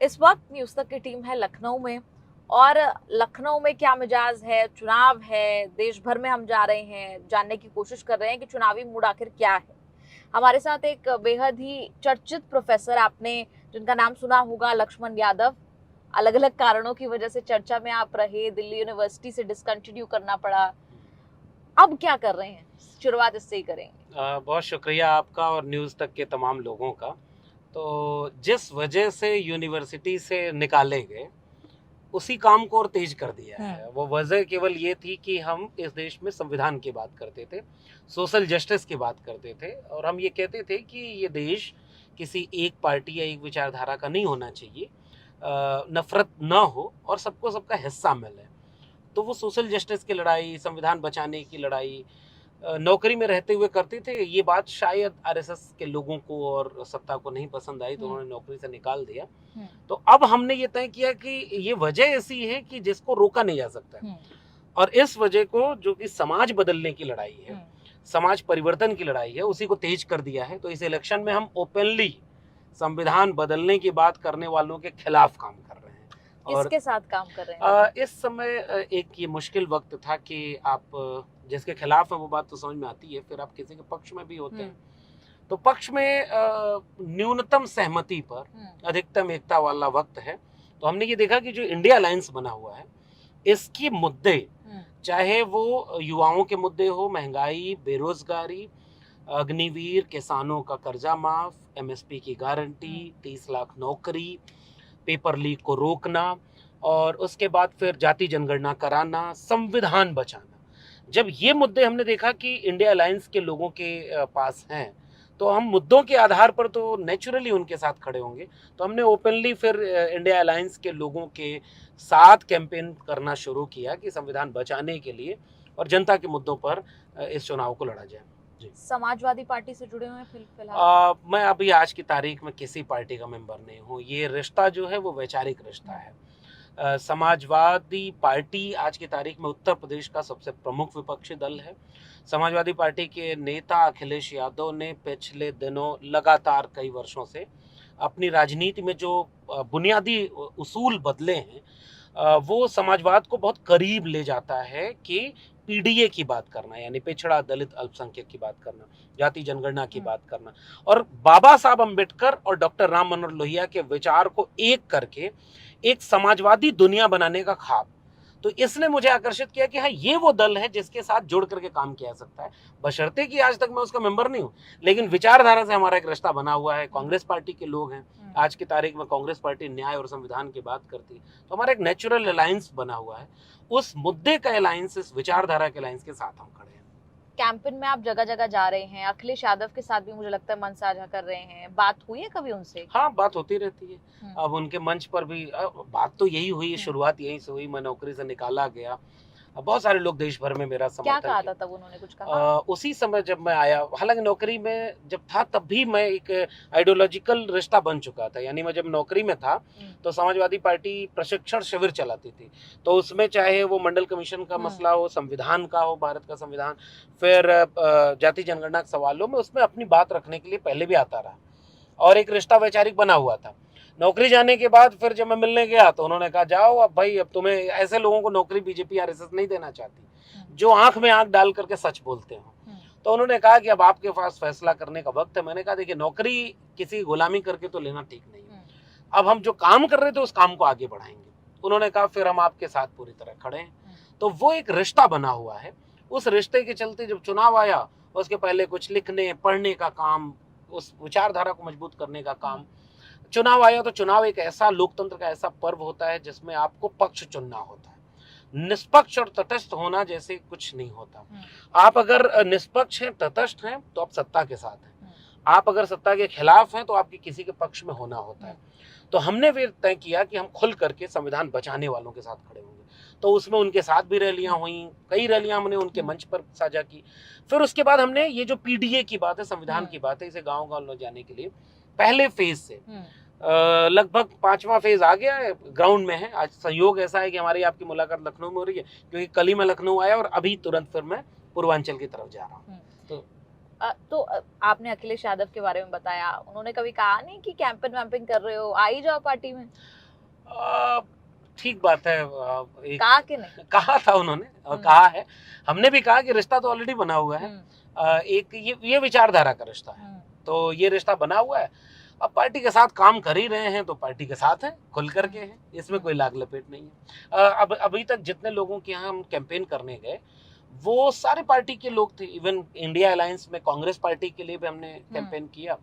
इस वक्त न्यूज तक की टीम है लखनऊ में। और लखनऊ में क्या मिजाज है, चुनाव है, देश भर में हम जा रहे हैं, जानने की कोशिश कर रहे हैं कि चुनावी मूड आखिर क्या है। हमारे साथ एक बेहद ही चर्चित प्रोफेसर, आपने जिनका नाम सुना होगा, लक्ष्मण यादव। अलग अलग कारणों की वजह से चर्चा में आप रहे, दिल्ली यूनिवर्सिटी से डिसकंटिन्यू करना पड़ा। अब क्या कर रहे हैं, शुरुआत इससे ही करेंगे। बहुत शुक्रिया आपका और न्यूज़ तक के तमाम लोगों का। तो जिस वजह से यूनिवर्सिटी से निकाले गए, उसी काम को और तेज कर दिया है। वो वजह केवल ये थी कि हम इस देश में संविधान की बात करते थे, सोशल जस्टिस की बात करते थे, और हम ये कहते थे कि ये देश किसी एक पार्टी या एक विचारधारा का नहीं होना चाहिए, नफरत ना हो और सबको सबका हिस्सा मिले। तो वो सोशल जस्टिस की लड़ाई, संविधान बचाने की लड़ाई नौकरी में रहते हुए करते थे। ये बात शायद आरएसएस के लोगों को और सत्ता को नहीं पसंद आई, तो उन्होंने नौकरी से निकाल दिया। तो अब हमने ये तय किया कि ये वजह ऐसी है कि जिसको रोका नहीं जा सकता, और इस वजह को, जो कि समाज बदलने की लड़ाई है, समाज परिवर्तन की लड़ाई है, उसी को तेज कर दिया है। तो इस इलेक्शन में हम ओपनली संविधान बदलने की बात करने वालों के खिलाफ काम कर रहे हैं। और किसके साथ काम कर रहे हैं? इस समय एक ये मुश्किल वक्त था कि आप जिसके खिलाफ है वो बात तो समझ में आती है, फिर आप किसी के पक्ष में भी होते हैं। तो पक्ष में न्यूनतम सहमति पर अधिकतम एकता वाला वक्त है। तो हमने ये देखा कि जो इंडिया अलायंस बना हुआ है, इसकी मुद्दे, चाहे वो युवाओं के मुद्दे हो, महंगाई, बेरोजगारी, अग्निवीर, किसानों का कर्जा माफ, एमएसपी की गारंटी, 30 लाख नौकरी, पेपर लीक को रोकना, और उसके बाद फिर जाति जनगणना कराना, संविधान बचाना। जब ये मुद्दे हमने देखा कि इंडिया अलायंस के लोगों के पास हैं, तो हम मुद्दों के आधार पर तो नेचुरली उनके साथ खड़े होंगे। तो हमने ओपनली फिर इंडिया अलायंस के लोगों के साथ कैंपेन करना शुरू किया कि संविधान बचाने के लिए और जनता के मुद्दों पर इस चुनाव को लड़ा जाए। समाजवादी पार्टी से जुड़े हुए हैं फिलहाल? मैं अभी आज की तारीख में किसी पार्टी का मेंबर नहीं हूँ। ये रिश्ता जो है वो वैचारिक रिश्ता है। समाजवादी पार्टी आज की तारीख में उत्तर प्रदेश का सबसे प्रमुख विपक्षी दल है। समाजवादी पार्टी के नेता अखिलेश यादव ने पिछले दिनों लगातार कई वर्षों से अपनी राजनीति में जो बुनियादी उसूल बदले हैं, वो समाजवाद को बहुत करीब ले जाता है कि पीडीए की बात करना, यानी पिछड़ा दलित अल्पसंख्यक की बात करना, जाति जनगणना की बात करना, और बाबा साहब अम्बेडकर और डॉक्टर राम मनोहर लोहिया के विचार को एक करके एक समाजवादी दुनिया बनाने का ख्वाब। तो इसने मुझे आकर्षित किया कि हाँ, ये वो दल है जिसके साथ जुड़ करके काम किया जा सकता है, बशर्ते कि आज तक मैं उसका मेंबर नहीं हूँ, लेकिन विचारधारा से हमारा एक रिश्ता बना हुआ है। कांग्रेस पार्टी के लोग हैं, आज की तारीख में कांग्रेस पार्टी न्याय और संविधान की बात करती है, तो हमारा एक नेचुरल अलायंस बना हुआ है। उस मुद्दे का अलायंस, इस विचारधारा के अलायंस के साथ हम खड़े हैं। कैंपेन में आप जगह जगह जा रहे हैं, अखिलेश यादव के साथ भी मुझे लगता है मन साझा कर रहे हैं, बात हुई है कभी उनसे? हाँ, बात होती रहती है। अब उनके मंच पर भी बात तो यही हुई, शुरुआत यहीं से हुई। मैं नौकरी से निकाला गया, बहुत सारे लोग देश भर में मेरा क्या समर्थन कहा किया। था तब उन्होंने, कुछ कहा? उसी समय जब मैं आया, हालांकि नौकरी में जब था तब भी मैं एक आइडियोलॉजिकल रिश्ता बन चुका था। यानी मैं जब नौकरी में था तो समाजवादी पार्टी प्रशिक्षण शिविर चलाती थी, तो उसमें चाहे वो मंडल कमीशन का मसला हो, संविधान का हो, भारत का संविधान, फिर जाति जनगणना का सवाल हो, मैं उसमें अपनी बात रखने के लिए पहले भी आता रहा, और एक रिश्ता वैचारिक बना हुआ था। नौकरी जाने के बाद फिर जब मैं मिलने गया तो उन्होंने कहा, जाओ अब भाई, अब तुम्हें ऐसे लोगों को नौकरी बीजेपी आरएसएस नहीं देना चाहती जो आंख में आंख डाल करके सच बोलते हो। तो उन्होंने कहा कि अब आपके पास फैसला करने का वक्त है। मैंने कहा, देखिए, नौकरी किसी गुलामी करके तो लेना ठीक नहीं है। अब हम जो काम कर रहे थे उस काम को आगे बढ़ाएंगे। उन्होंने कहा, फिर हम आपके साथ पूरी तरह खड़े हैं। तो वो एक रिश्ता बना हुआ है। उस रिश्ते के चलते जब चुनाव आया, उसके पहले कुछ लिखने पढ़ने का काम, उस विचारधारा को मजबूत करने का काम। चुनाव आया तो चुनाव एक ऐसा लोकतंत्र का ऐसा पर्व होता है जिसमें आपको पक्ष चुनना होता है। निष्पक्ष और तटस्थ होना जैसे कुछ नहीं होता। आप अगर निष्पक्ष हैं, तटस्थ हैं, तो आप सत्ता के साथ हैं। आप अगर सत्ता के खिलाफ हैं तो आपके किसी के पक्ष में होना होता है। तो हमने फिर तय किया कि हम खुल करके संविधान बचाने वालों के साथ खड़े होंगे। तो उसमें उनके साथ भी रैलियां हुई, कई रैलियां हमने उनके मंच पर साझा की। फिर उसके बाद हमने ये जो पीडीए की बात है, संविधान की बात है, इसे गाँव गाँव ले जाने के लिए पहले फेज से लगभग 5वां फेज आ गया है, ग्राउंड में है। आज संयोग ऐसा है कि हमारी आपकी मुलाकात लखनऊ में हो रही है, क्योंकि कल ही मैं लखनऊ आया और अभी तुरंत फिर मैं पूर्वांचल की तरफ जा रहा हूँ। तो आपने अखिलेश यादव के बारे में बताया, उन्होंने कभी कहा नहीं कि कैंपेन वैम्पिंग कर रहे हो, आ ही जाओ पार्टी में? अ, ठीक बात है। कहा कि नहीं? कहा था उन्होंने और कहा है, हमने भी कहा कि रिश्ता तो ऑलरेडी बना हुआ है। एक ये विचारधारा का रिश्ता है, तो ये रिश्ता बना हुआ है। अब पार्टी के साथ काम कर ही रहे हैं तो पार्टी के साथ है, खुल करके है, इसमें कोई लाग लपेट नहीं है। अब अभी तक जितने लोगों के यहाँ हम कैंपेन करने गए वो सारे पार्टी के लोग थे। इवन इंडिया अलायंस में कांग्रेस पार्टी के लिए भी हमने कैंपेन किया।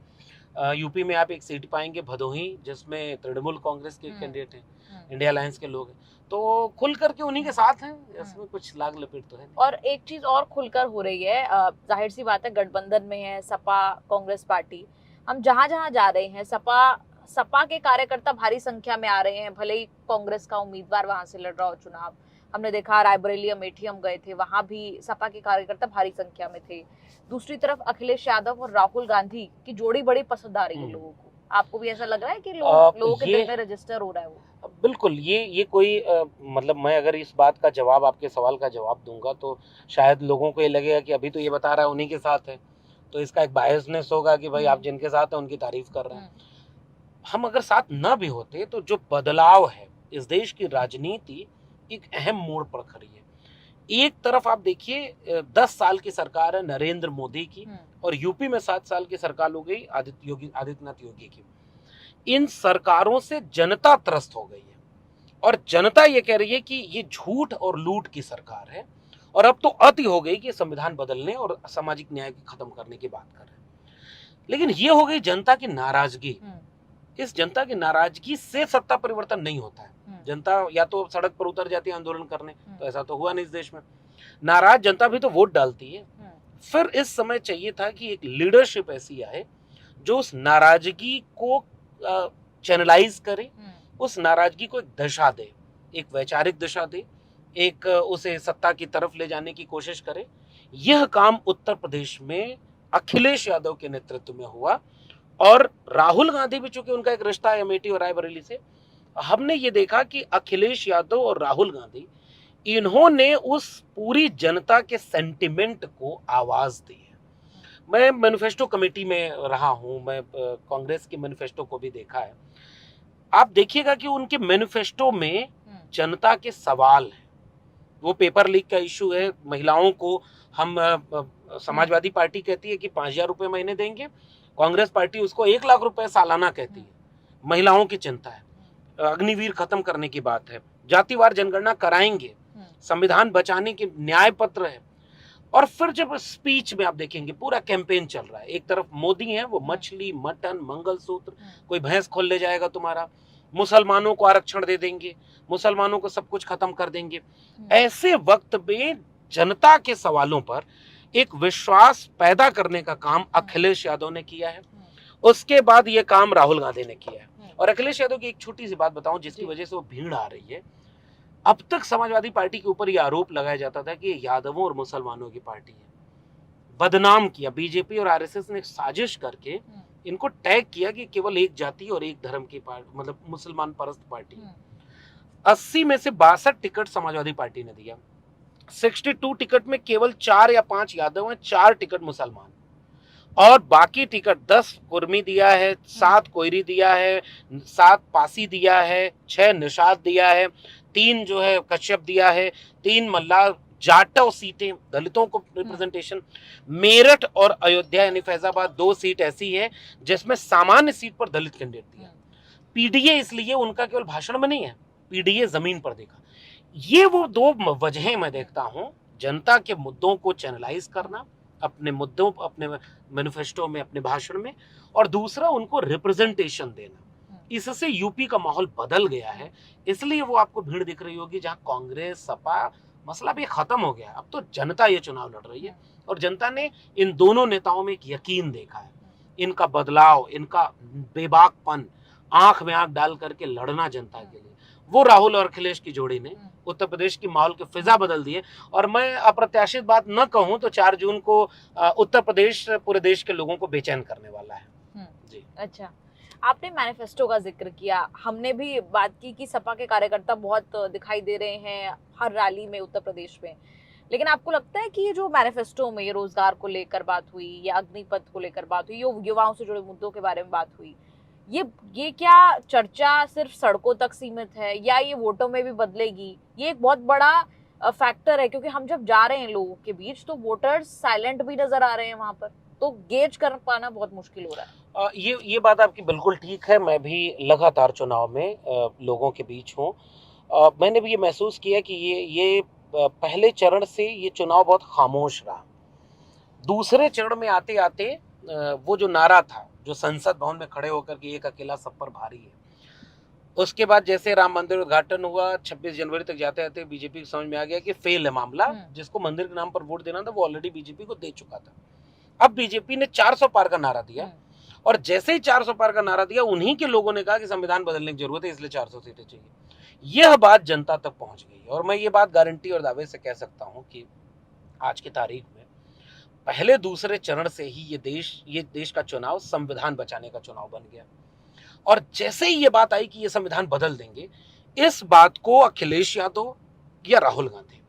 यूपी में आप एक सीट पाएंगे भदोही, जिसमें तृणमूल कांग्रेस के कैंडिडेट हैं, इंडिया अलायंस के लोग हैं, तो खुल करके उन्हीं के साथ हैं, इसमें कुछ लाग लपेट तो है नहीं। और एक चीज और खुलकर हो रही है, जाहिर सी बात है, गठबंधन में है सपा कांग्रेस पार्टी। हम जहां जहां जा रहे हैं, सपा के कार्यकर्ता भारी संख्या में आ रहे हैं, भले ही कांग्रेस का उम्मीदवार वहां से लड़ रहा हो चुनाव। हमने देखा रायबरेली अमेठी हम गए थे, वहां भी सपा के कार्यकर्ता भारी संख्या में थे। दूसरी तरफ अखिलेश यादव और राहुल गांधी की जोड़ी बड़ी पसंद आ रही है लोगों को। आपको भी ऐसा लग रहा है कि लोगों के दिल में रजिस्टर हो रहा है वो? बिल्कुल, ये कोई मतलब मैं अगर इस बात का जवाब, आपके सवाल का जवाब दूंगा तो शायद लोगों को ये लगेगा कि अभी तो ये बता रहा है उन्हीं के साथ है, तो इसका एक बायसनेस होगा कि भाई आप जिनके साथ हैं उनकी तारीफ कर रहे हैं। हम अगर साथ न भी होते तो जो बदलाव है, इस देश की राजनीति एक अहम मोड़ पर खड़ी है। एक तरफ आप देखिए 10 साल की सरकार है नरेंद्र मोदी की, और यूपी में 7 साल की सरकार हो गई आदित्यनाथ योगी की। इन सरकारों से जनता त्रस्त हो गई है और जनता ये कह रही है कि ये झूठ और लूट की सरकार है, और अब तो अति हो गई कि संविधान बदलने और सामाजिक न्याय को खत्म करने की बात कर रहे हैं। लेकिन ये हो गई जनता की नाराजगी। इस जनता की नाराजगी से सत्ता परिवर्तन नहीं होता है। जनता या तो सड़क पर उतर जाती है आंदोलन करने, तो ऐसा तो हुआ नहीं इस देश में। नाराज जनता भी तो वोट डालती है। फिर इस समय चाहिए था कि एक लीडरशिप ऐसी आए जो उस नाराजगी को चैनलाइज करे, उस नाराजगी को एक दिशा दे, एक वैचारिक दिशा दे, एक उसे सत्ता की तरफ ले जाने की कोशिश करे। यह काम उत्तर प्रदेश में अखिलेश यादव के नेतृत्व में हुआ, और राहुल गांधी भी, चूंकि उनका एक रिश्ता है अमेठी और रायबरेली से, हमने ये देखा कि अखिलेश यादव और राहुल गांधी, इन्होंने उस पूरी जनता के सेंटिमेंट को आवाज दी है। मैं मैनिफेस्टो कमेटी में रहा हूं, मैं कांग्रेस के मैनिफेस्टो को भी देखा है। आप देखिएगा कि उनके मैनिफेस्टो में जनता के सवाल हैं। वो पेपर लीक का इशू है, महिलाओं को हम समाजवादी पार्टी कहती है कि 5,000 रुपए महीने देंगे, कांग्रेस पार्टी उसको 1 लाख रुपए सालाना कहती है। महिलाओं की चिंता है, अग्निवीर खत्म करने की बात है, जातिवार जनगणना कराएंगे, संविधान बचाने के न्याय पत्र है। और फिर जब स्पीच में आप देखेंगे पूरा कैंपेन चल रहा है, एक तरफ मोदी है, वो मछली, मटन, मंगलसूत्र, कोई भैंस खोल ले जाएगा तुम्हारा, मुसलमानों को आरक्षण दे देंगे, मुसलमानों को सब कुछ खत्म कर देंगे। ऐसे वक्त में जनता के सवालों पर एक विश्वास पैदा करने का काम अखिलेश यादव ने किया है। उसके बाद ये काम राहुल गांधी ने किया है। और अखिलेश यादव की एक छोटी सी बात बताऊं जिसकी वजह से वो भीड़ आ रही है। अब तक समाजवादी पार्टी के ऊपर ये आरोप लगाया जाता था कि यादवों और मुसलमानों की पार्टी है, बदनाम किया। बीजेपी और आरएसएस ने साजिश करके इनको टैग किया कि केवल एक जाति और एक धर्म की पार्टी, मतलब मुसलमान परस्त पार्टी है। 80 में से 62 टिकट समाजवादी पार्टी ने दिया। 62 टिकट में केवल 4 या 5 यादव हैं, 4 टिकट मुसलमान, और बाकी टिकट 10 कुर्मी दिया है, 7 कोयरी दिया है, 7 पासी दिया है, 6 निषाद दिया है, 3 जो है कश्यप दिया है, 3 मल्लाह, जाटव सीटें दलितों को रिप्रेजेंटेशन। मेरठ और अयोध्या यानी फैजाबाद 2 सीट ऐसी है जिसमें सामान्य सीट पर दलित कैंडिडेट दिया। पीडीए इसलिए उनका केवल भाषण में नहीं है, पीडीए जमीन पर देखा। ये वो 2 वजहें मैं देखता हूं, जनता के मुद्दों को चैनलाइज करना अपने मुद्दों, अपने मैनिफेस्टो में, अपने भाषण में, और दूसरा उनको रिप्रेजेंटेशन देना। इससे यूपी का माहौल बदल गया है। इसलिए वो आपको भीड़ दिख रही होगी, जहां कांग्रेस सपा मसला भी खत्म हो गया, अब तो जनता ये चुनाव लड़ रही है, और जनता ने इन दोनों नेताओं में एक यकीन देखा है, इनका बदलाव, इनका बेबाकपन, आंख में आंख डाल करके लड़ना जनता के लिए। वो राहुल और अखिलेश की जोड़ी ने उत्तर प्रदेश की माहौल की फिजा बदल दी है। और मैं अप्रत्याशित बात न कहूं तो 4 जून को उत्तर प्रदेश पूरे देश के लोगों को बेचैन करने वाला है। जी। अच्छा, आपने मैनिफेस्टो का जिक्र किया, हमने भी बात की कि सपा के कार्यकर्ता बहुत दिखाई दे रहे हैं हर रैली में उत्तर प्रदेश में। लेकिन आपको लगता है कि ये जो मैनिफेस्टो में ये रोजगार को लेकर बात हुई या अग्निपथ को लेकर बात हुई, युवाओं से जुड़े मुद्दों के बारे में बात हुई, ये क्या चर्चा सिर्फ सड़कों तक सीमित है या ये वोटों में भी बदलेगी? ये एक बहुत बड़ा फैक्टर है, क्योंकि हम जब जा रहे हैं लोगों के बीच तो वोटर्स साइलेंट भी नजर आ रहे हैं वहां पर, तो गेज कर पाना बहुत मुश्किल हो रहा है। ये बात आपकी बिल्कुल ठीक है। मैं भी लगातार चुनाव में लोगों के बीच हूँ। मैंने भी ये महसूस किया कि ये पहले चरण से ये चुनाव बहुत खामोश रहा। दूसरे चरण में आते आते वो जो नारा था, जो संसद भवन में खड़े होकर के एक अकेला सब पर भारी है, उसके बाद जैसे राम मंदिर उद्घाटन हुआ 26 जनवरी तक जाते जाते बीजेपी को समझ में आ गया कि फेल है मामला। जिसको मंदिर के नाम पर वोट देना था वो ऑलरेडी बीजेपी को दे चुका था। अब बीजेपी ने 400 पार का नारा दिया, और जैसे ही 400 पार का नारा दिया उन्हीं के लोगों ने कहा कि संविधान बदलने की जरूरत है, इसलिए 400 सीटें चाहिए। यह बात जनता तक पहुंच गई, और मैं ये बात गारंटी और दावे से कह सकता हूं कि आज की तारीख में पहले दूसरे चरण से ही ये देश का चुनाव संविधान बचाने का चुनाव बन गया। और जैसे ही ये बात आई कि ये संविधान बदल देंगे, इस बात को अखिलेश यादव या राहुल गांधी,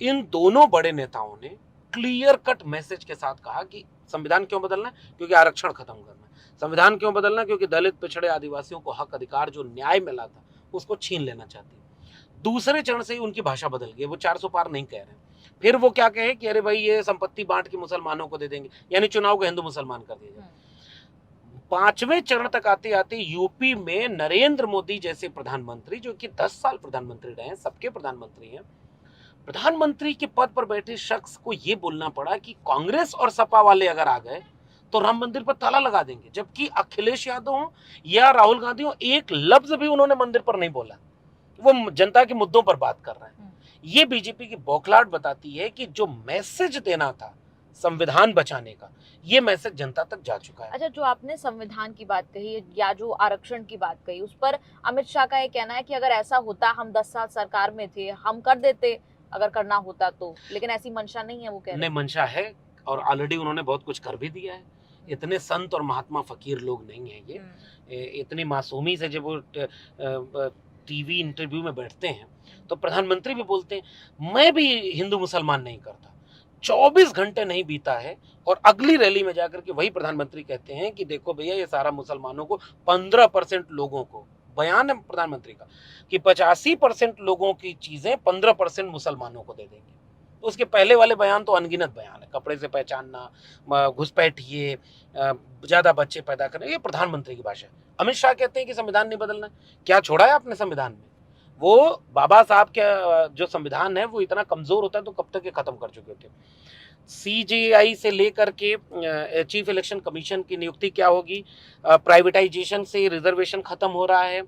इन दोनों बड़े नेताओं ने क्लियर कट मैसेज के साथ कहा कि संविधान क्यों बदलना है? क्योंकि आरक्षण खत्म करना है। संविधान क्यों बदलना है? क्योंकि दलित, पिछड़े, आदिवासियों को हक अधिकार जो न्याय मिला था उसको छीन लेना चाहती है। दूसरे चरण से ही उनकी भाषा बदल गई, वो 400 पार नहीं कह रहे। फिर वो क्या कहे कि अरे भाई ये संपत्ति बांट के मुसलमानों को दे देंगे, यानी चुनाव को हिंदू मुसलमान कर दिया जाए। पांचवें चरण तक आते आते यूपी में नरेंद्र मोदी जैसे प्रधानमंत्री, जो कि 10 साल प्रधानमंत्री रहे हैं, सबके प्रधानमंत्री हैं, प्रधानमंत्री के पद पर बैठे शख्स को यह बोलना पड़ा कि कांग्रेस और सपा वाले अगर आ गए तो राम मंदिर पर ताला लगा देंगे। जबकि अखिलेश यादव हो या राहुल गांधी हो, एक लफ्ज भी उन्होंने मंदिर पर नहीं बोला, वो जनता के मुद्दों पर बात कर रहे हैं। ये बीजेपी की बौखलाहट बताती है कि जो मैसेज देना था संविधान बचाने का, ये मैसेज जनता तक जा चुका है। अच्छा, जो आपने संविधान की बात कही या जो आरक्षण की बात कही, उस पर अमित शाह का ये कहना है कि अगर ऐसा होता, हम 10 साल सरकार में थे, हम कर देते अगर करना होता तो, लेकिन ऐसी मंशा नहीं है। वो कह रहे हैं नहीं, मंशा है, और ऑलरेडी उन्होंने बहुत कुछ कर भी दिया है। इतने संत और महात्मा फकीर लोग नहीं है ये। इतनी मासूमी से जब वो टीवी इंटरव्यू में बैठते हैं तो प्रधानमंत्री भी बोलते हैं मैं भी हिंदू मुसलमान नहीं करता। 24 घंटे नहीं बीता है और अगली रैली में जाकर के वही प्रधानमंत्री कहते हैं कि देखो भैया, ये सारा मुसलमानों को 15% लोगों को, बयान है प्रधानमंत्री का कि 85% लोगों की चीजें 15% मुसलमानों को दे देंगे। तो उसके पहले वाले बयान तो अनगिनत बयान है, कपड़े से पहचानना, घुसपैठिए, ज्यादा बच्चे पैदा करें, ये प्रधानमंत्री की भाषा है। अमित शाह कहते हैं कि संविधान नहीं बदलना। क्या छोड़ा है आपने संविधान में? वो बाबा साहब के जो संविधान है वो इतना कमजोर होता है तो कब तक ये खत्म कर चुके होते। सीजेआई से लेकर के चीफ इलेक्शन कमीशन की नियुक्ति क्या होगी, प्राइवेटाइजेशन से रिजर्वेशन खत्म हो रहा है,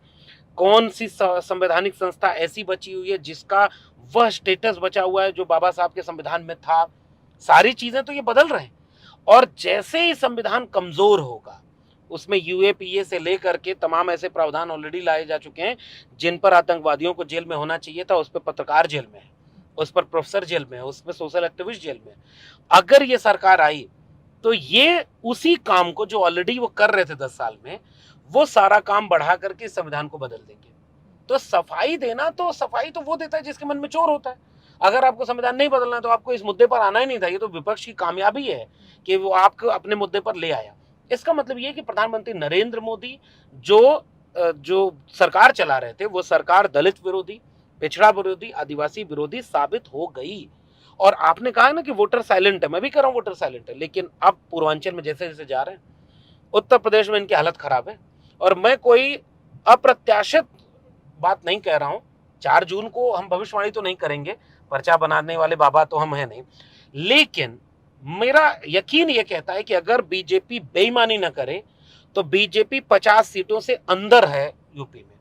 कौन सी संवैधानिक संस्था ऐसी बची हुई है जिसका वह स्टेटस बचा हुआ है जो बाबा साहब के संविधान में था। सारी चीजें तो ये बदल रहे हैं, और जैसे ही संविधान कमजोर होगा उसमें यूएपीए से लेकर के तमाम ऐसे प्रावधान ऑलरेडी लाए जा चुके हैं जिन पर आतंकवादियों को जेल में होना चाहिए था, उस पर पत्रकार जेल में है, उस पर प्रोफेसर जेल में है, उस पर सोशल एक्टिविस्ट जेल में है। अगर ये सरकार आई तो ये उसी काम को जो ऑलरेडी वो कर रहे थे 10 साल में, वो सारा काम बढ़ा करके संविधान को बदल देंगे। तो सफाई देना, तो सफाई तो वो देता है जिसके मन में चोर होता है। अगर आपको संविधान नहीं बदलना तो आपको इस मुद्दे पर आना ही नहीं था। ये तो विपक्ष की कामयाबी है कि वो आपको अपने मुद्दे पर ले आया। इसका मतलब ये कि प्रधानमंत्री नरेंद्र मोदी जो सरकार चला रहे थे वो सरकार दलित विरोधी, पिछड़ा विरोधी, आदिवासी विरोधी साबित हो गई। और आपने कहा ना कि वोटर साइलेंट है, मैं भी कह रहा हूं वोटर साइलेंट है, लेकिन अब पूर्वांचल में जैसे जैसे जा रहे हैं, उत्तर प्रदेश में इनकी हालत खराब है। और मैं कोई अप्रत्याशित बात नहीं कह रहा हूं। 4 जून को हम भविष्यवाणी तो नहीं करेंगे, पर्चा बनाने वाले बाबा तो हम हैं नहीं, लेकिन मेरा यकीन ये कहता है कि अगर बीजेपी बेईमानी न करे तो बीजेपी 50 सीटों से अंदर है यूपी में।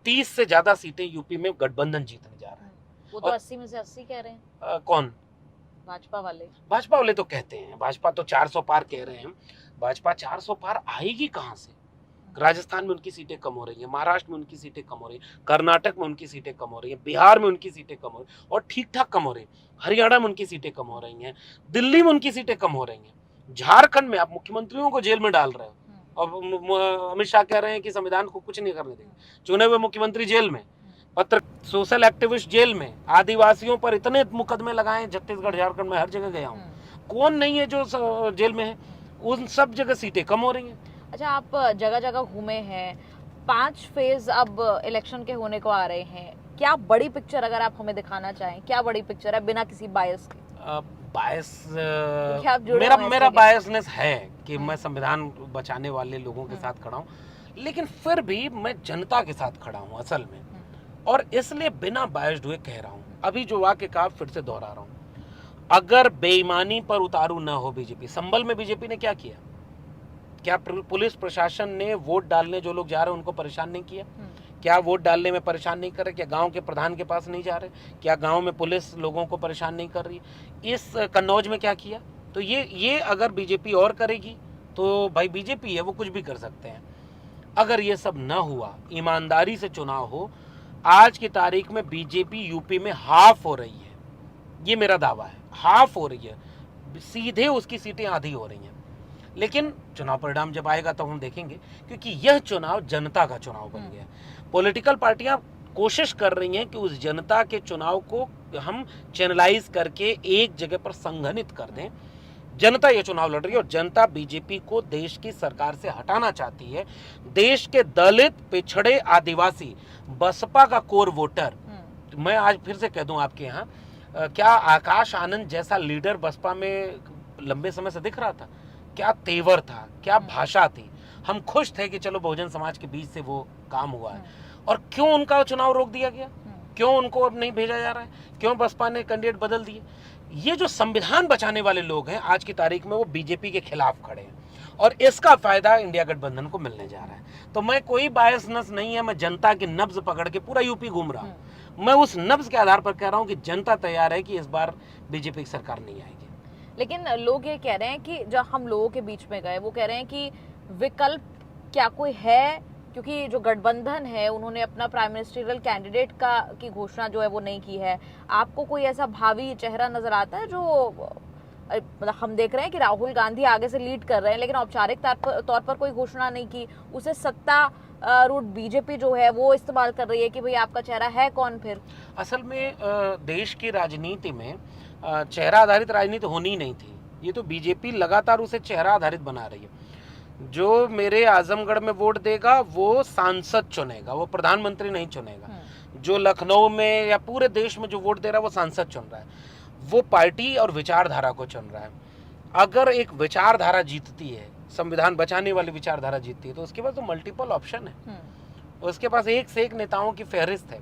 30 से ज्यादा सीटें यूपी में गठबंधन जीतने जा रहा है। वो तो 80 में से 80 कह रहे हैं। कौन? भाजपा वाले तो कहते हैं, भाजपा तो 400 पार कह रहे हैं। भाजपा 400 पार आएगी कहां से? राजस्थान में उनकी सीटें कम हो रही हैं, महाराष्ट्र में उनकी सीटें कम हो रही हैं, कर्नाटक में उनकी सीटें कम हो रही हैं, बिहार में उनकी सीटें कम हो रही हैं, और ठीक ठाक कम हो रही हैं। हरियाणा में उनकी सीटें कम हो रही हैं, दिल्ली में उनकी सीटें कम हो रही हैं। झारखंड में आप मुख्यमंत्रियों को जेल में डाल रहे हो, और अमित शाह कह रहे हैं कि संविधान को कुछ नहीं करने देंगे, चुने हुए मुख्यमंत्री जेल में। पत्र सोशल एक्टिविस्ट जेल में, आदिवासियों पर इतने मुकदमे लगाए, छत्तीसगढ़ झारखंड में हर जगह गया हूँ, कौन नहीं है जो जेल में है, उन सब जगह सीटें कम हो रही हैं। अच्छा, आप जगह जगह घूमे हैं, 5 फेज अब इलेक्शन के होने को आ रहे हैं, क्या बड़ी पिक्चर अगर आप हमें दिखाना चाहें, क्या बड़ी पिक्चर है बिना किसी बायस के? बायस क्योंकि आप जुड़े हुए हैं मेरा इसलिए। बायसनेस है कि मैं संविधान बचाने वाले लोगों के साथ खड़ा हूँ, लेकिन फिर भी मैं जनता के साथ खड़ा हूँ असल में, और इसलिए बिना बायस्ड हुए कह रहा हूँ। अभी जो वाक्य कहा फिर से दोहरा रहा हूँ, अगर बेईमानी पर उतारू न हो बीजेपी, संभल में बीजेपी ने क्या किया? क्या पुलिस प्रशासन ने वोट डालने जो लोग जा रहे हैं उनको परेशान नहीं किया? क्या वोट डालने में परेशान नहीं कर रहे? क्या गांव के प्रधान के पास नहीं जा रहे? क्या गांव में पुलिस लोगों को परेशान नहीं कर रही? इस कन्नौज में क्या किया? तो ये अगर बीजेपी और करेगी तो भाई बीजेपी है, वो कुछ भी कर सकते हैं। अगर ये सब न हुआ, ईमानदारी से चुनाव हो, आज की तारीख में बीजेपी यूपी में हाफ हो रही है, ये मेरा दावा है, हाफ हो रही है, सीधे उसकी सीटें आधी हो रही हैं। लेकिन चुनाव परिणाम जब आएगा तब हम देखेंगे, क्योंकि यह चुनाव जनता का चुनाव बन गया। पॉलिटिकल पार्टियां कोशिश कर रही हैं कि उस जनता के चुनाव को हम चैनलाइज करके एक जगह पर संघनित कर दें। जनता ये चुनाव लड़ रही है और जनता बीजेपी को देश की सरकार से हटाना चाहती है। देश के दलित, पिछड़े, आदिवासी, बसपा का कोर वोटर, मैं आज फिर से कह दूं आपके यहाँ, क्या आकाश आनंद जैसा लीडर बसपा में लंबे समय से दिख रहा था? क्या तेवर था, क्या भाषा थी। हम खुश थे कि चलो बहुजन समाज के बीच से वो काम हुआ है। और क्यों उनका चुनाव रोक दिया गया? क्यों उनको अब नहीं भेजा जा रहा है? क्यों बसपा ने कैंडिडेट बदल दिए? ये जो संविधान बचाने वाले लोग हैं आज की तारीख में, वो बीजेपी के खिलाफ खड़े हैं और इसका फायदा इंडिया गठबंधन को मिलने जा रहा है। तो मैं कोई बायसनेस नहीं है, मैं जनता की नब्ज पकड़ के पूरा यूपी घूम रहा हूँ। मैं उस नब्ज के आधार पर कह रहा हूँ कि जनता तैयार है कि इस बार बीजेपी की सरकार नहीं आएगी। लेकिन लोग ये कह रहे हैं कि जब हम लोगों के बीच में गए, वो कह रहे हैं कि विकल्प क्या कोई है, क्योंकि जो गठबंधन है उन्होंने अपना प्राइम मिनिस्टरियल कैंडिडेट की घोषणा जो है वो नहीं की है। आपको कोई ऐसा भावी चेहरा नजर आता है? जो मतलब हम देख रहे हैं कि राहुल गांधी आगे से लीड कर रहे हैं, लेकिन औपचारिक तौर पर कोई घोषणा नहीं की। उसे सत्ता रूट बीजेपी जो है वो इस्तेमाल कर रही है कि भाई आपका चेहरा है कौन फिर? असल में देश की राजनीति में चेहरा आधारित राजनीति होनी नहीं थी। ये तो बीजेपी लगातार उसे चेहरा आधारित बना रही है। जो मेरे आजमगढ़ में वोट देगा वो सांसद चुनेगा, वो प्रधानमंत्री नहीं चुनेगा। जो लखनऊ में या पूरे देश में जो वोट दे रहा है वो सांसद चुन रहा है, वो पार्टी और विचारधारा को चुन रहा है। अगर एक विचारधारा जीतती है, संविधान बचाने वाली विचारधारा जीतती है, तो उसके पास तो मल्टीपल ऑप्शन है। उसके पास एक से एक नेताओं की फहरिस्त है।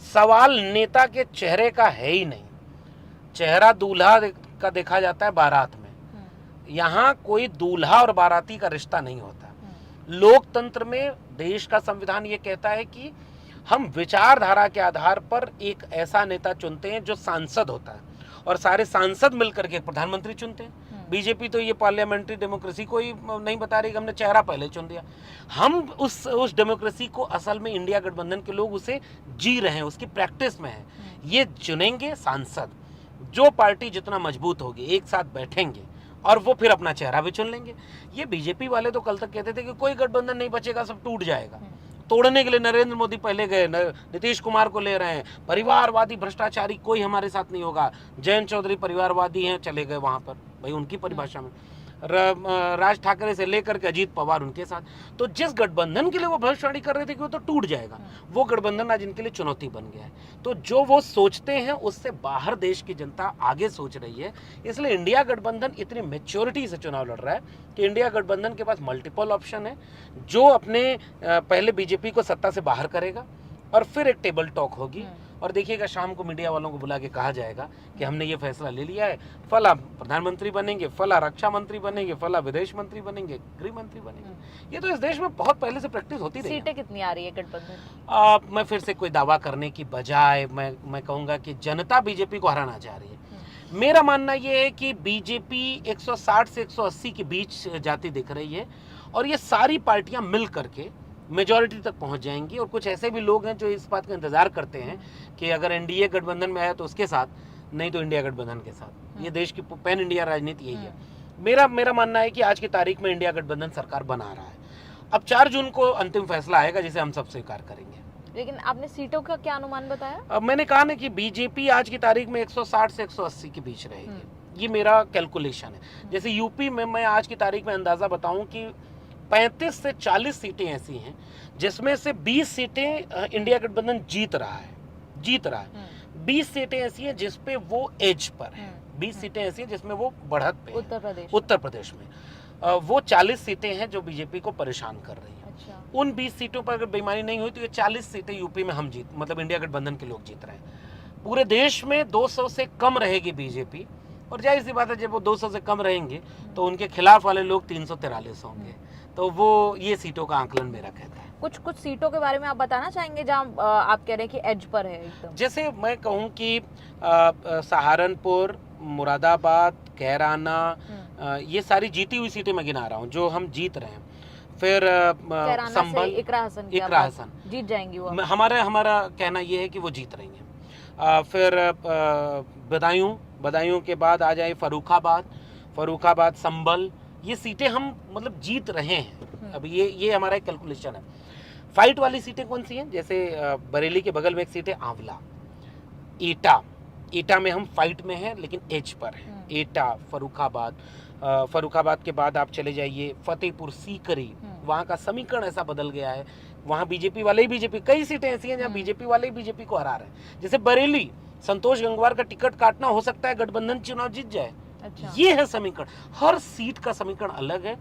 सवाल नेता के चेहरे का है ही नहीं। चेहरा दूल्हा का देखा जाता है बारात में, यहाँ कोई दूल्हा और बाराती का रिश्ता नहीं होता। लोकतंत्र में देश का संविधान ये कहता है कि हम विचारधारा के आधार पर एक ऐसा नेता चुनते हैं जो सांसद होता है, और सारे सांसद मिलकर के प्रधानमंत्री चुनते हैं। बीजेपी तो ये पार्लियामेंट्री डेमोक्रेसी को ही नहीं बता रही कि हमने चेहरा पहले चुन दिया। हम उस डेमोक्रेसी को असल में इंडिया गठबंधन के लोग उसे जी रहे हैं, उसकी प्रैक्टिस में है। ये चुनेंगे सांसद, जो पार्टी जितना मजबूत होगी, एक साथ बैठेंगे और वो फिर अपना चेहरा भी चुन लेंगे। ये बीजेपी वाले तो कल तक कहते थे कि कोई गठबंधन नहीं बचेगा, सब टूट जाएगा। तोड़ने के लिए नरेंद्र मोदी पहले गए, नीतीश कुमार को ले रहे हैं। परिवारवादी भ्रष्टाचारी कोई हमारे साथ नहीं होगा। जयंत चौधरी परिवारवादी हैं, चले गए वहां पर, भाई उनकी परिभाषा में। राज ठाकरे से लेकर के अजीत पवार उनके साथ। तो जिस गठबंधन के लिए वो भविष्यवाणी कर रहे थे कि वो तो टूट जाएगा, वो गठबंधन आज इनके लिए चुनौती बन गया है। तो जो वो सोचते हैं उससे बाहर देश की जनता आगे सोच रही है। इसलिए इंडिया गठबंधन इतनी मैच्योरिटी से चुनाव लड़ रहा है कि इंडिया गठबंधन के पास मल्टीपल ऑप्शन है। जो अपने पहले बीजेपी को सत्ता से बाहर करेगा और फिर एक टेबल टॉक होगी, और देखिएगा शाम को मीडिया वालों को बुला के कहा जाएगा कि हमने ये फैसला ले लिया है, फला प्रधानमंत्री बनेंगे, फला रक्षा मंत्री बनेंगे, फला विदेश मंत्री बनेंगे, गृह मंत्री बनेंगे। ये तो इस देश में बहुत पहले से प्रैक्टिस होती रही है। सीटें कितनी आ रही है गठबंधन? मैं फिर से कोई दावा करने की बजाय मैं कहूँगा कि जनता बीजेपी को हराना चाह रही है। मेरा मानना ये है कि बीजेपी 160 से 180 के बीच जाती दिख रही है, और ये सारी पार्टियां मिल करके मेजॉरिटी तक पहुंच जाएंगी। और कुछ ऐसे भी लोग हैं जो इस बात का इंतजार करते हैं कि अगर एनडीए गठबंधन में आया तो उसके साथ, नहीं तो इंडिया गठबंधन के साथ। ये देश की पैन इंडिया राजनीति यही है। मेरा मानना है कि आज की तारीख में इंडिया गठबंधन सरकार बना रहा है। अब 4 जून को अंतिम फैसला आएगा जिसे हम सब स्वीकार करेंगे। लेकिन आपने सीटों का क्या अनुमान बताया? अब मैंने कहा ना कि बीजेपी आज की तारीख में 160 से 180 के बीच रहेगी, ये मेरा कैलकुलेशन है। जैसे यूपी में मैं आज की तारीख में अंदाजा बताऊं कि 35 से 40 सीटें ऐसी हैं जिसमें से 20 सीटें इंडिया गठबंधन जीत रहा है। 20 सीटें ऐसी हैं जिसपे वो एज पर है, 20 सीटें ऐसी हैं जिसमें वो बढ़त पे है। उत्तर प्रदेश में वो 40 सीटें हैं जो बीजेपी को परेशान कर रही हैं। अच्छा। उन 20 सीटों पर अगर बेईमानी नहीं हुई तो ये 40 सीटें यूपी में हम मतलब इंडिया गठबंधन के लोग जीत रहे हैं। पूरे देश में 200 से कम रहेगी बीजेपी, और जाहिर सी बात है जब वो 200 से कम रहेंगे तो उनके खिलाफ वाले लोग 343 होंगे, तो वो ये सीटों का आंकलन मेरा कहता है। कुछ सीटों के बारे में आप बताना चाहेंगे जहां आप कह रहे हैं कि एज पर है एकदम? जैसे मैं कहूँ कि सहारनपुर, मुरादाबाद, कैराना, ये सारी जीती हुई सीटें मैं गिना रहा हूँ जो हम जीत रहे हैं। फिर संभल, इकरा हसन जीत जाएंगी वो? हमारा कहना ये है कि वो जीत रही हैं। फिर बदायूं के बाद आ जाए फरुखाबाद, संभल, ये सीटें हम मतलब जीत रहे हैं। अब ये हमारा एक कैलकुलेशन है। फाइट वाली सीटें कौन सी हैं? जैसे बरेली के बगल में एक सीट है आंवला, एटा में हम फाइट में हैं लेकिन एज पर हैं। एटा, फरुखाबाद के बाद आप चले जाइए फतेहपुर सीकरी, वहाँ का समीकरण ऐसा बदल गया है, वहाँ बीजेपी वाले ही बीजेपी, कई सीटें ऐसी हैं जहाँ बीजेपी वाले ही बीजेपी को हरा रहे हैं। जैसे बरेली, संतोष गंगवार का टिकट काटना, हो सकता है गठबंधन चुनाव जीत जाए। अच्छा। ये है समीकरण, हर सीट का समीकरण अलग है।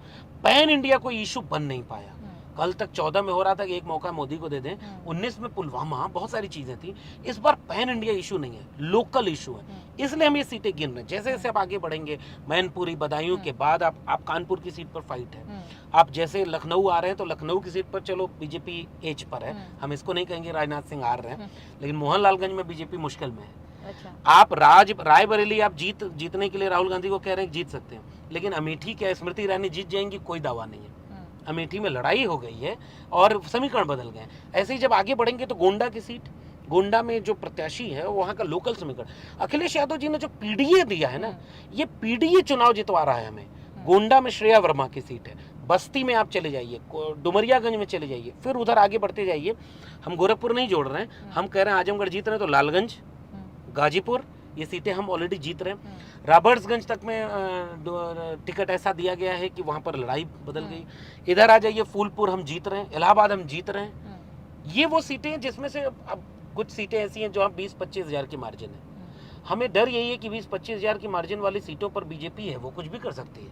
पैन इंडिया कोई इशू बन नहीं पाया। कल तक 14 में हो रहा था कि एक मौका मोदी को दे दें, 19 में पुलवामा, बहुत सारी चीजें थी। इस बार पैन इंडिया इशू नहीं है, लोकल इशू है, इसलिए हम ये सीटें गिन रहे हैं। जैसे जैसे आप आगे बढ़ेंगे, मैनपुरी, बदायूं के बाद आप कानपुर की सीट पर फाइट है। आप जैसे लखनऊ आ रहे हैं तो लखनऊ की सीट पर चलो बीजेपी एज पर है, हम इसको नहीं कहेंगे राजनाथ सिंह हार रहे हैं, लेकिन मोहनलालगंज में बीजेपी मुश्किल में है। अच्छा। आप रायबरेली आप जीतने के लिए राहुल गांधी को कह रहे हैं जीत सकते हैं, लेकिन अमेठी क्या स्मृति ईरानी जीत जाएंगी, कोई दावा नहीं है। अमेठी में लड़ाई हो गई है और समीकरण बदल गए। ऐसे ही जब आगे बढ़ेंगे तो गोंडा की सीट, गोंडा में जो प्रत्याशी है वहाँ का लोकल समीकरण, अखिलेश यादव जी ने जो पीडीए दिया है ना, ये पीडीए चुनाव जितवा रहा है हमें। गोंडा में श्रेया वर्मा की सीट है, बस्ती में आप चले जाइए, डुमरियागंज में चले जाइए, फिर उधर आगे बढ़ते जाइए। हम गोरखपुर नहीं जोड़ रहे हैं, हम कह रहे हैं आजमगढ़ जीत रहे हैं तो लालगंज, गाजीपुर, ये सीटें हम ऑलरेडी जीत रहे हैं। रॉबर्ट्सगंज तक में टिकट ऐसा दिया गया है कि वहां पर लड़ाई बदल गई। इधर आ जाइए, फूलपुर हम जीत रहे हैं, इलाहाबाद हम जीत रहे हैं। ये वो सीटें हैं जिसमें से अब कुछ सीटें ऐसी हैं जो आप 20-25 हजार की मार्जिन है। हमें डर यही है कि 20-25 हजार की मार्जिन वाली सीटों पर बीजेपी है, वो कुछ भी कर सकती है।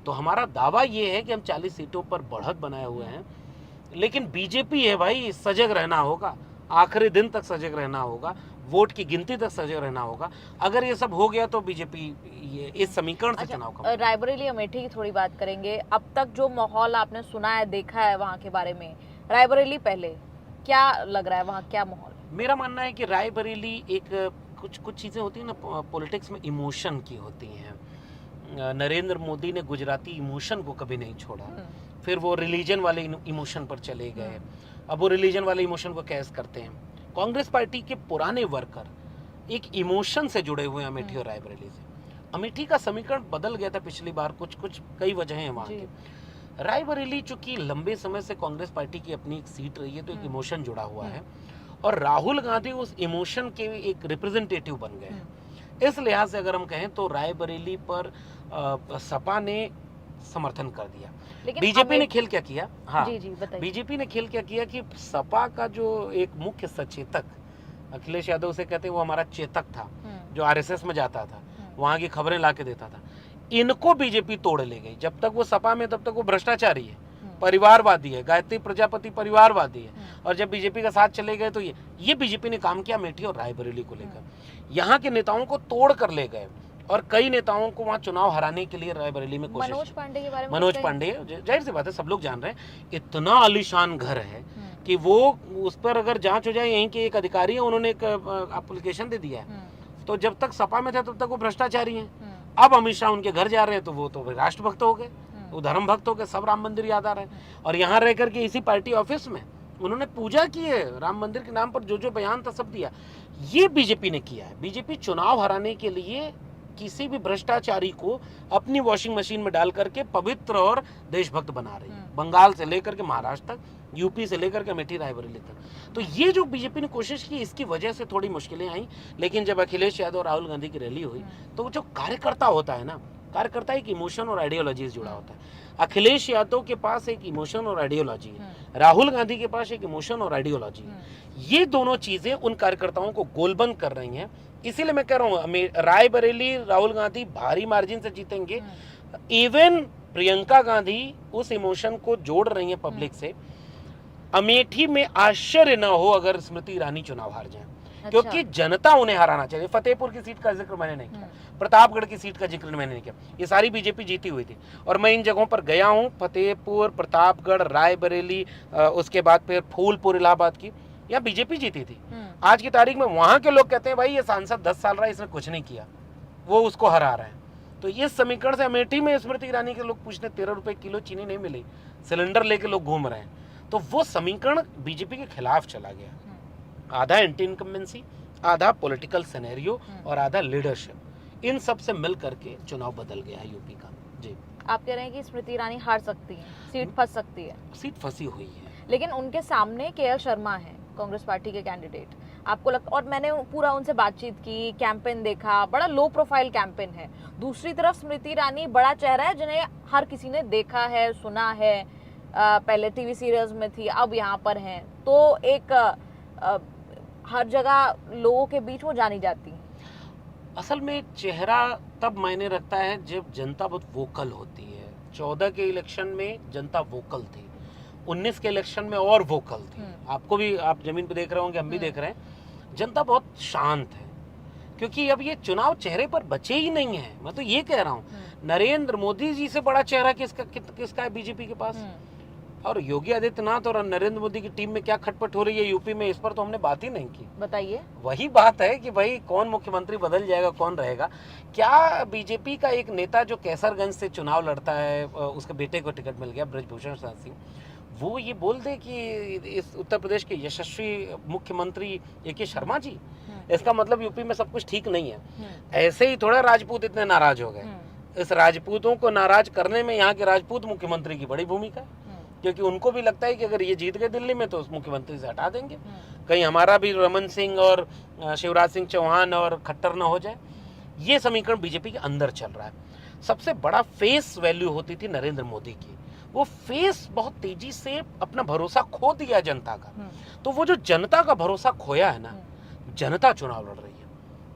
तो हमारा दावा ये है कि हम 40 सीटों पर बढ़त बनाए हुए हैं, लेकिन बीजेपी है भाई, सजग रहना होगा, आखिरी दिन तक सजग रहना होगा, वोट की गिनती तक सजग रहना होगा। अगर ये सब हो गया तो बीजेपी ये इस समीकरण से चुनाव का। रायबरेली अमेठी की थोड़ी बात करेंगे। अब तक जो माहौल आपने सुना है, देखा है वहाँ के बारे में, रायबरेली पहले क्या लग रहा है, वहाँ क्या माहौल? मेरा मानना है कि रायबरेली एक कुछ चीजें होती है ना पॉलिटिक्स में, इमोशन की होती हैं। नरेंद्र मोदी ने गुजराती इमोशन को कभी नहीं छोड़ा, फिर वो रिलीजन वाले इमोशन पर चले गए, अब वो रिलीजन वाले इमोशन को कैस करते हैं। कांग्रेस पार्टी के पुराने वर्कर एक इमोशन से जुड़े हुए हैं अमेठी और रायबरेली से। अमेठी का समीकरण बदल गया था पिछली बार, कुछ कई वजह हैं वहाँ के। रायबरेली चूंकि लंबे समय से कांग्रेस पार्टी की अपनी एक सीट रही है तो एक इमोशन जुड़ा हुआ है, और राहुल गांधी उस इमोशन के एक रिप्रेजेंटेटिव बन गए हैं। इस लिहाज से अगर हम कहें तो रायबरेली पर सपा ने समर्थन कर दिया। बीजेपी ने खेल क्या किया? हाँ जी, बीजेपी ने खेल क्या किया कि सपा का जो एक मुख्य सचेतक, अखिलेश यादव से कहते हैं वो हमारा चेतक था, जो आरएसएस में जाता था, वहां की खबरें ला के देता था, इनको बीजेपी तोड़ ले गई। जब तक वो सपा में तब तक वो भ्रष्टाचारी है, परिवारवादी है, गायत्री प्रजापति परिवारवादी है, और जब बीजेपी का साथ चले गए तो ये बीजेपी ने काम किया अमेठी और रायबरेली को लेकर। यहाँ के नेताओं को तोड़ कर ले गए और कई नेताओं को वहाँ चुनाव हराने के लिए रायबरेली में कोशिश। मनोज पांडे के बारे में? मनोज पांडे, जाहिर सी बात है, सब लोग जान रहे हैं, इतना आलीशान घर है कि वो उस पर अगर जांच हो जाए, यहीं के एक अधिकारी है, उन्होंने एक एप्लीकेशन दे दिया है। तो जब तक सपा में थे तब तक वो भ्रष्टाचारी हैं। अब अमित शाह उनके घर जा रहे हैं तो वो तो राष्ट्रभक्त हो गए, वो धर्म भक्त हो गए, सब राम मंदिर याद आ रहे हैं। और यहाँ रह करके इसी पार्टी ऑफिस में उन्होंने पूजा की है, राम मंदिर के नाम पर जो बयान था सब दिया। ये बीजेपी ने किया है। बीजेपी चुनाव हराने के लिए किसी भी भ्रष्टाचारी को अपनी वॉशिंग मशीन में डाल करके पवित्र और देशभक्त बना रही है। बंगाल से लेकर के महाराष्ट्र तक यूपी से लेकर के अमेठी रायबरेली तक। तो ये जो बीजेपी ने कोशिश की, इसकी वजह से थोड़ी मुश्किलें आई। लेकिन जब अखिलेश यादव और राहुल गांधी की रैली हुई तो जो कार्यकर्ता होता है ना, कार्यकर्ता एक इमोशन और आइडियोलॉजी से जुड़ा होता है। अखिलेश यादव के पास एक इमोशन और आइडियोलॉजी है, राहुल गांधी के पास एक इमोशन और आइडियोलॉजी है। ये दोनों चीजें उन कार्यकर्ताओं को गोलबंद कर रही हैं। इसीलिए मैं कह रहा हूँ रायबरेली राहुल गांधी भारी मार्जिन से जीतेंगे। इवन प्रियंका गांधी उस इमोशन को जोड़ रही हैं पब्लिक से। अमेठी में आश्चर्य न हो अगर स्मृति ईरानी चुनाव हार जाए, क्योंकि जनता उन्हें हराना चाहिए। फतेहपुर की सीट का जिक्र मैंने नहीं किया, प्रतापगढ़ की सीट का जिक्र मैंने नहीं किया, ये सारी बीजेपी जीती हुई थी। और मैं इन जगहों पर गया हूँ, फतेहपुर, प्रतापगढ़, रायबरेली, उसके बाद फिर फूलपुर इलाहाबाद की, यहाँ बीजेपी जीती थी। आज की तारीख में वहां के लोग कहते हैं भाई ये सांसद 10 साल रहा, इसने कुछ नहीं किया, वो उसको हरा रहे हैं। तो ये समीकरण से अमेठी में स्मृति ईरानी के लोग पूछने 13 रुपए किलो चीनी नहीं मिली, सिलेंडर लेके लोग घूम रहे हैं। तो वो समीकरण बीजेपी के खिलाफ चला गया। आधा एंटी इनकम्बेंसी, आधा पॉलिटिकल सिनेरियो और आधा लीडरशिप, इन सब से मिल करके चुनाव बदल गया है यूपी का। जी, आप कह रहे हैं कि स्मृति ईरानी हार सकती है, सीट फंस सकती है? सीट फंसी हुई है, लेकिन उनके सामने केएल शर्मा है, कांग्रेस पार्टी के कैंडिडेट। आपको और मैंने पूरा उनसे बातचीत की, कैंपेन देखा, बड़ा लो प्रोफाइल कैंपेन है। दूसरी तरफ स्मृति ईरानी बड़ा चेहरा है जिन्हें हर किसी ने देखा है, सुना है, पहले टीवी सीरियल्स में थी, अब यहाँ पर हैं, तो एक हर जगह लोगों के बीच वो जानी जाती है। असल में चेहरा तब मायने रखता है जब जनता बहुत वोकल होती है। 14 के इलेक्शन में जनता वोकल थी, 19 के इलेक्शन में और वोकल थी। आपको भी, आप जमीन पे देख रहे होंगे, हम भी देख रहे हैं, जनता बहुत शांत है, क्योंकि अब ये चुनाव चेहरे पर बचे ही नहीं है। मैं तो ये कह रहा हूँ, नरेंद्र मोदी जी से बड़ा चेहरा किसका है बीजेपी के पास? और योगी आदित्यनाथ और नरेंद्र मोदी की टीम में क्या खटपट हो रही है यूपी में, इस पर तो हमने बात ही नहीं की। बताइए। वही बात है कि भाई कौन मुख्यमंत्री बदल जाएगा, कौन रहेगा। क्या बीजेपी का एक नेता जो कैसरगंज से चुनाव लड़ता है, उसके बेटे को टिकट मिल गया, ब्रजभूषण शरण सिंह, वो ये बोल दे कि इस उत्तर प्रदेश के यशस्वी मुख्यमंत्री ए.के. शर्मा जी, इसका मतलब यूपी में सब कुछ ठीक नहीं है। ऐसे ही थोड़ा राजपूत इतने नाराज हो गए। इस राजपूतों को नाराज करने में यहाँ के राजपूत मुख्यमंत्री की बड़ी भूमिका है, क्योंकि उनको भी लगता है कि अगर ये जीत गए दिल्ली में तो उस मुख्यमंत्री से हटा देंगे, कहीं हमारा भी रमन सिंह और शिवराज सिंह चौहान और खट्टर न हो जाए। ये समीकरण बीजेपी के अंदर चल रहा है। सबसे बड़ा फेस वैल्यू होती थी नरेंद्र मोदी की, वो फेस बहुत तेजी से अपना भरोसा खो दिया जनता का। तो वो जो जनता का भरोसा खोया है ना, जनता चुनाव लड़ रही है,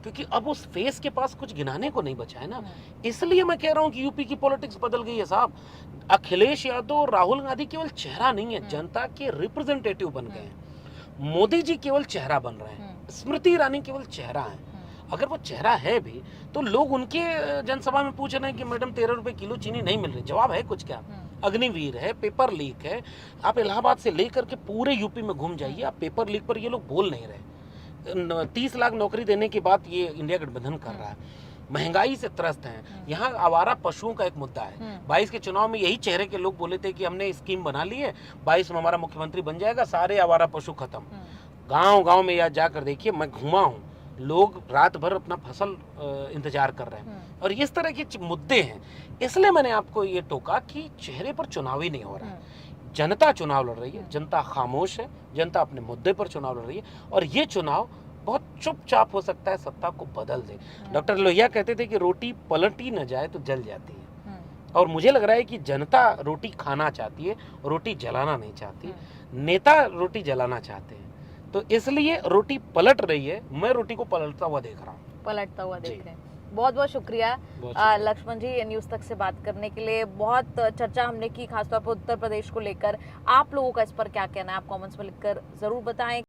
क्योंकि अब उस फेस के पास कुछ गिनाने को नहीं बचा है ना। इसलिए मैं कह रहा हूँ कि यूपी की पॉलिटिक्स बदल गई है साहब। अखिलेश यादव और राहुल गांधी केवल चेहरा नहीं है, जनता के रिप्रेजेंटेटिव बन गए हैं। मोदी जी केवल चेहरा बन रहे हैं, स्मृति ईरानी केवल चेहरा है। अगर वो चेहरा है भी तो लोग उनके जनसभा में पूछ रहे हैं कि मैडम 13 रुपए किलो चीनी नहीं मिल रही, जवाब है कुछ क्या? अग्निवीर है, पेपर लीक है। आप इलाहाबाद से लेकर के पूरे यूपी में घूम जाइए, आप पेपर लीक पर ये लोग बोल नहीं रहे। 30 लाख नौकरी देने की बात ये इंडिया गठबंधन कर रहा है। महंगाई से त्रस्त हैं। यहाँ आवारा पशुओं का एक मुद्दा है। 22 के चुनाव में यही चेहरे के लोग बोले थे कि हमने स्कीम बना ली है, 22 में हमारा मुख्यमंत्री बन जाएगा, सारे आवारा पशु खत्म। गांव गांव में या जाकर देखिए, मैं घूमा हूँ, लोग रात भर अपना फसल इंतजार कर रहे हैं। और इस तरह के मुद्दे हैं। इसलिए मैंने आपको ये टोका कि चेहरे पर चुनाव ही नहीं हो रहा है। जनता चुनाव लड़ रही है, जनता खामोश है, जनता अपने मुद्दे पर चुनाव लड़ रही है। और ये चुनाव बहुत चुपचाप हो सकता है, सत्ता को बदल दे। डॉक्टर लोहिया कहते थे कि रोटी पलटी न जाए तो जल जाती है, और मुझे लग रहा है कि जनता रोटी खाना चाहती है, रोटी जलाना नहीं चाहती। नेता रोटी जलाना चाहते हैं, तो इसलिए रोटी पलट रही है। मैं रोटी को पलटता हुआ देख रहा हूँ, पलटता हुआ देख रहे हैं। बहुत बहुत शुक्रिया लक्ष्मण जी न्यूज़ तक से बात करने के लिए। बहुत चर्चा हमने की खासतौर पर उत्तर प्रदेश को लेकर। आप लोगों का इस पर क्या कहना है, आप कमेंट्स में लिखकर जरूर बताएं।